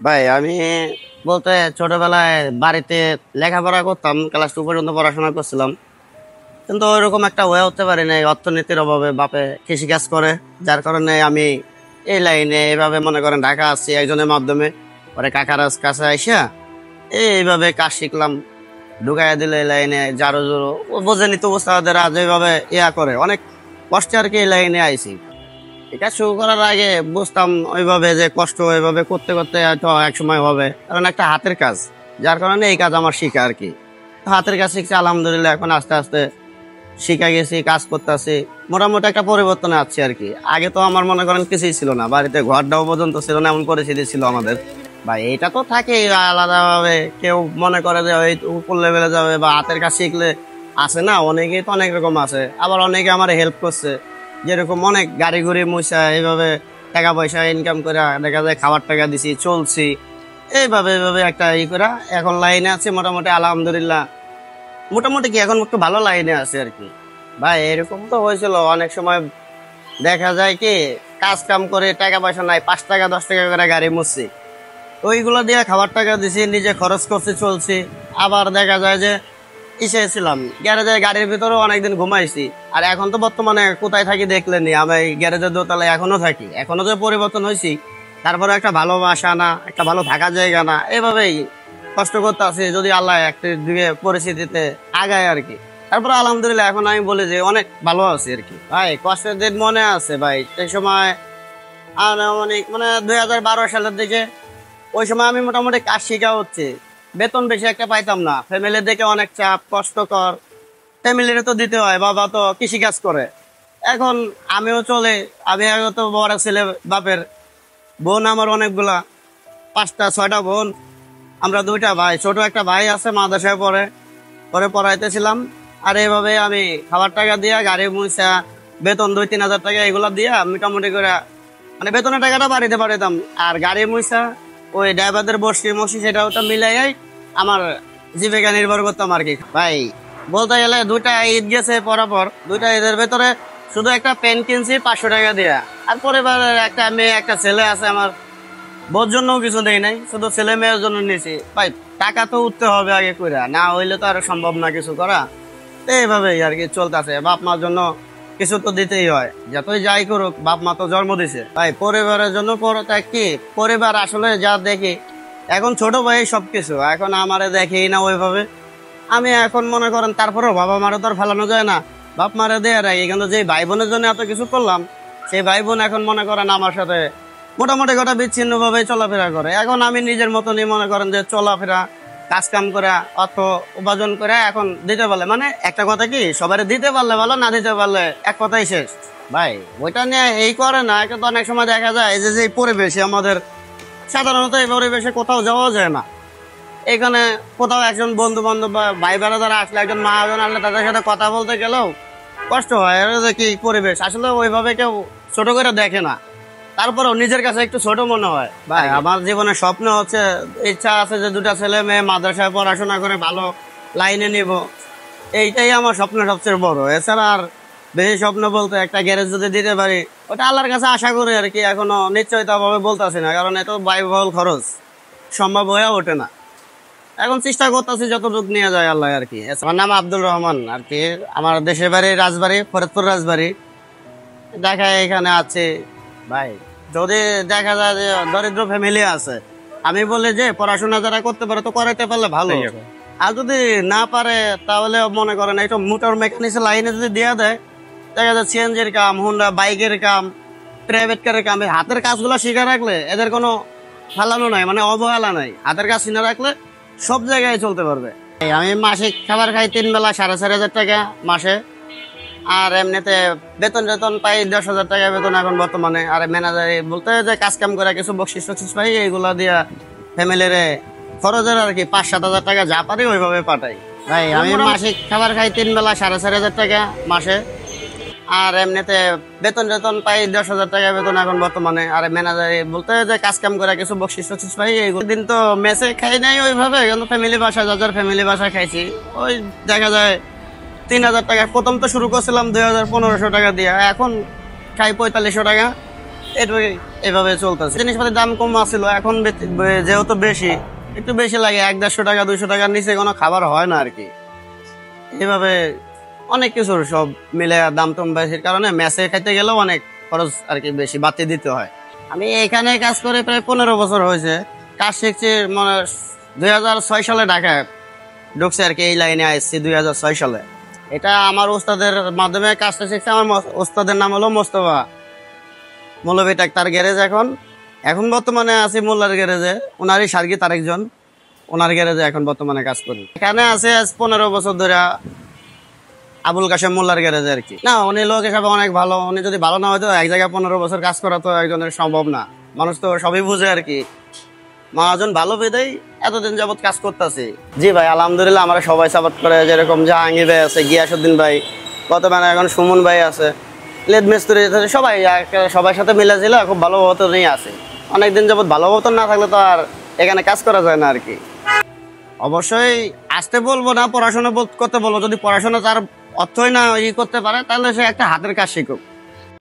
ভাই আমি বলতে ছোটবেলায় বাড়িতে লেখাপড়া করতাম, ক্লাস 2 পর্যন্ত পড়াশোনা করছিলাম, কিন্তু ওইরকম একটা হয়ে উঠতে পারি নাই অর্থনীতির অভাবে। বাপে কৃষিকাজ করে, যার কারণে আমি এই লাইনে এইভাবে মনে করেন ঢাকা আসছি একজনের মাধ্যমে। পরে কাকার কাছে আইসা এইভাবে কাজ শিখলাম, ঢুকাইয়া দিলে এই লাইনে জারো জোরো ও বোঝেনি তো ওস্তাদেরা যেভাবে ইয়া করে, অনেক কষ্টে আর কি এই লাইনে আইছি। এটা শুরু করার আগে বুঝতাম ওইভাবে যে কষ্ট ওইভাবে করতে করতে হয়তো এক সময় হবে, কারণ একটা হাতের কাজ, যার কারণে এই কাজ আমার শিখা আর কি। হাতের কাজ শিখছি আলহামদুলিল্লাহ, এখন আস্তে আস্তে শিখা গেছি, কাজ করতেছি, মোটামুটি একটা পরিবর্তনে আছি আর কি। আগে তো আমার মনে করেন কিছুই ছিল না, বাড়িতে ঘরটাও পর্যন্ত ছিল না, এমন পরিস্থিতি ছিল আমাদের। ভাই এটা তো থাকে আলাদা ভাবে, কেউ মনে করে যে ওই উপর লেভেলে যাবে বা হাতের কাজ শিখলে আছে না, অনেকেই তো অনেক রকম আছে। আবার অনেকে আমার হেল্প করছে, যেরকম অনেক গাড়ি ঘুরি মুইসা এইভাবে টাকা পয়সা ইনকাম করে দেখা যায় খাবার টাকা দিছি, চলছি এইভাবে এইভাবে একটা করে এখন লাইনে আছে মোটামুটি আলহামদুলিল্লাহ। মোটামুটি কি এখন একটু ভালো লাইনে আছে আর কি। ভাই এরকম তো হয়েছিল অনেক সময়, দেখা যায় কি কাজ কাম করে টাকা পয়সা নাই, 5 টাকা 10 টাকা করে গাড়ি মুছছি, ওইগুলো দিয়ে খাবার টাকা দিছি, নিজে খরচ করছি, চলছি। আবার দেখা যায় যে ছিলাম গ্যারেজে, গাড়ির ভিতরে অনেকদিন ঘুমাইছি। আর এখন তো বর্তমানে কোথায় থাকি দেখলেনি, আমি গ্যারেজের দোতলায় এখনো থাকি। এখনো যে পরিবর্তন হয়েছি, তারপরে একটা ভালোবাসা না, একটা ভালো থাকার জায়গা না, এভাবেই কষ্ট করতে আছি, যদি আল্লাহ একটা দিকে পরিস্থিতিতে আগায় আর কি। তারপরে আলহামদুলিল্লাহ এখন আমি বলি যে অনেক ভালো আছি আর কি। ভাই কষ্টের দিন মনে আছে ভাই, সেই সময় অনেক মানে 2012 সালের দিকে, ওই সময় আমি মোটামুটি কাজ শিখা হচ্ছে, বেতন বেশি একটা পাইতাম না, ফ্যামিলির দিকে অনেক চাপ, কষ্টকর, ফ্যামিলির তো দিতে হয়, বাবা তো কৃষিকাজ করে। এখন আমিও চলে, আমি তো বড় ছেলে বাপের, বোন আমার অনেকগুলা, 5টা 6টা বোন, আমরা 2টা ভাই, ছোট একটা ভাই আছে মাদ্রাসায় পড়ে, পরে পড়াইতেছিলাম। আর এইভাবে আমি খাবার টাকা দিয়া গাড়ি মুছা, বেতন 2-3 হাজার টাকা এগুলা দিয়া মোটামুটি করে মানে বেতনের টাকাটা বাড়িতে পাঠাতাম। আর গাড়ি মুছা ওই ড্রাইভারদের বসি মসি সেটা ওটা মিলাই আমার জীবিকা নির্ভর করতাম আর কি। ভাই বলতে গেলে 2টা ঈদ গেছে পরাপর, 2টা ঈদের ভেতরে শুধু একটা পেন কিনছি 500 টাকা দিয়া। আর পরিবারের একটা মেয়ে একটা ছেলে আছে আমার, বোর জন্য কিছু দেই নাই, শুধু ছেলে মেয়ের জন্য নিয়েছি। ভাই টাকা তো উঠতে হবে আগে কইরা, না হইলে তো আর সম্ভব না কিছু করা। তো এইভাবেই আর কি চলতেছে, বাপ মার জন্য কিছু তো দিতেই হয়, যতই যাই করুক বাপ মা তো জন্ম দিছে। ভাই পরিবারের জন্য পড়াটা কি, পরিবার আসলে যা দেখি, এখন ছোট ভাই সবকিছু, এখন আমারে দেখেই না ওইভাবে। আমি এখন মনে করেন তারপরেও বাবা মারে তো আর ফেলানো যায় না, বাপ মারে দেয় রাখি, কিন্তু যে ভাই বোনের জন্য এত কিছু করলাম, সেই ভাই বোন এখন মনে করেন আমার সাথে মোটামুটি গোটা বিচ্ছিন্ন ভাবে চলাফেরা করে। এখন আমি নিজের মতনই মনে করেন যে চলাফেরা, কাজ কাম করে, অর্থ উপার্জন করে এখন দিতে পারলে, মানে একটা কথা কি, সবাই দিতে পারলে ভালো, না দিতে পারলে এক কথাই শেষ। ভাই ওইটা নিয়ে এই করে না, কিন্তু অনেক সময় দেখা যায় যে যে পরিবেশে আমাদের, সাধারণত এই পরিবেশে কোথাও যাওয়া যায় না। এখানে কোথাও একজন বন্ধু বান্ধব বা ভাই বেড়াদারা আসলে, একজন মহাজন আসলে, তাদের সাথে কথা বলতে গেলেও কষ্ট হয়। যে কি পরিবেশ আসলে ওইভাবে কেউ ছোট করে দেখে না, তারপরেও নিজের কাছে একটু ছোট মনে হয়। ভাই আমার জীবনের স্বপ্ন হচ্ছে, ইচ্ছা আছে যে 2টা ছেলে মেয়ে মাদ্রাসায় পড়াশোনা করে ভালো লাইনে নিব, এইটাই আমার স্বপ্ন সবচেয়ে বড়। এছাড়া আর বেশি স্বপ্ন বলতে একটা গ্যারেজ যদি দিতে পারি, ওটা আল্লাহর কাছে আশা করি আর কি। এখনো নিশ্চয়তা ভাবে বলতেছি না, কারণ এত ব্যয়বহুল খরচ সম্ভব হয়ে ওঠে না। এখন চেষ্টা করতেছি যতটুকু নিয়ে যায় আল্লাহ আর কি। আমার নাম আব্দুর রহমান আর কি, আমার দেশের বাড়ি রাজবাড়ি, ফরিদপুর রাজবাড়ি, দেখা এখানে আছে। ভাই যদি দেখা যায় যে দরিদ্র ফ্যামিলি আছে, আমি বলি যে পড়াশোনা যারা করতে পারে তো করাইতে পারলে ভালো, আর যদি না পারে তাহলে মনে করেন এইটা মোটর মেকানিক্স লাইনে যদি দেওয়া দেয়, দেখা যায় সিএনজির কাম, হুন্ডা বাইকের কাম, প্রাইভেট কারের কাম, হাতের কাজগুলো শিখে রাখলে এদের কোনো ফালানো নাই, মানে অবহেলা নাই। হাতের কাজ শিখে রাখলে সব জায়গায় চলতে পারবে। আমি মাসিক খাবার খাই 3 বেলা, 4,500 টাকা মাসে। আর এমনিতে বেতন টেতন পাই 10,000 টাকা বেতন এখন বর্তমানে। আর ম্যানেজার বলতে যে কাজ কাম করে কিছু বকশিস টকশিস পাই, এইগুলা দিয়া ফ্যামিলির খরচের আর কি 5-7 হাজার টাকা যা পারি ওইভাবে পাঠাই। ভাই আমি মাসিক খাবার খাই 3 বেলা, 4,500 টাকা মাসে। আর এমনিতে বেতন টেতন পাই 10,000 টাকা বেতন এখন বর্তমানে। আর ম্যানেজার বলতে যে কাজ কাম করে কিছু বকশিস টকশিস পাই, এইগুলো দিন তো মেসে খাই নাই ওইভাবে, কিন্তু ফ্যামিলি বাসা, যার ফ্যামিলি বাসা খাইছি, ওই দেখা যায় 3,000 টাকা। প্রথম তো শুরু করছিলাম 2,000-1,500 টাকা দিয়ে, এখন খাই 4,500 টাকা। এভাবে চলতেছে। জিনিসপাতির দাম কম আছিল, এখন যেহেতু বেশি, একটু বেশি লাগে, 100-150 টাকা 200 টাকার নিচে কোনো খাবার হয় না আর কি। এভাবে অনেক কিছুর সব মিলে দাম টম বেশির কারণে মেসে খাইতে গেলেও অনেক খরচ আর কি বেশি বাড়তি দিতে হয়। আমি এখানে কাজ করে প্রায় 15 বছর হয়েছে। কাজ শিখছি মানে 2006 সালে ঢাকায় ঢুকছে আর কি, এই লাইনে আসছি 2006 সালে। এটা আমার ওস্তাদের মাধ্যমে কাজটা শিখছে। আমার ওস্তাদের নাম হলো মোস্তফা মৌলভীটাক, তার গ্যারেজ। এখন বর্তমানে আছি মোল্লার গ্যারেজে, ওনারই সার্গিত আরেকজন, ওনার গ্যারেজে এখন বর্তমানে কাজ করি। এখানে আছে আজ 15 বছর ধরে আবুল কাশেম মোল্লার গ্যারেজে আর কি। না, উনি লোক হিসাবে অনেক ভালো। উনি যদি ভালো না হয়তো এক জায়গায় 15 বছর কাজ করা তো একজনের সম্ভব না। মানুষ তো সবই বুঝে আর কি। মহাজন ভালো বেদেই এতদিন যাবত কাজ করতেছি। জি ভাই, আলহামদুলিল্লাহ আমরা সবাই সাপোর্ট করে। যেরকম জাহাঙ্গীর ভাই আছে, গিয়াসুদ্দিন ভাই, বর্তমানে এখন সুমন ভাই আছে, লেদ মিস্ত্রি, সবাই সবার সাথে মিলে ছিল খুব ভালো বেতনেই আছে। অনেকদিন যাবত ভালো বেতন না থাকলে তো আর এখানে কাজ করা যায় না আর কি। অবশ্যই আসতে বলবো না, পড়াশোনা করতে বলবো। যদি পড়াশোনা তার অর্থই না করতে পারে, তাহলে সে একটা হাতের কাজ শিখুক।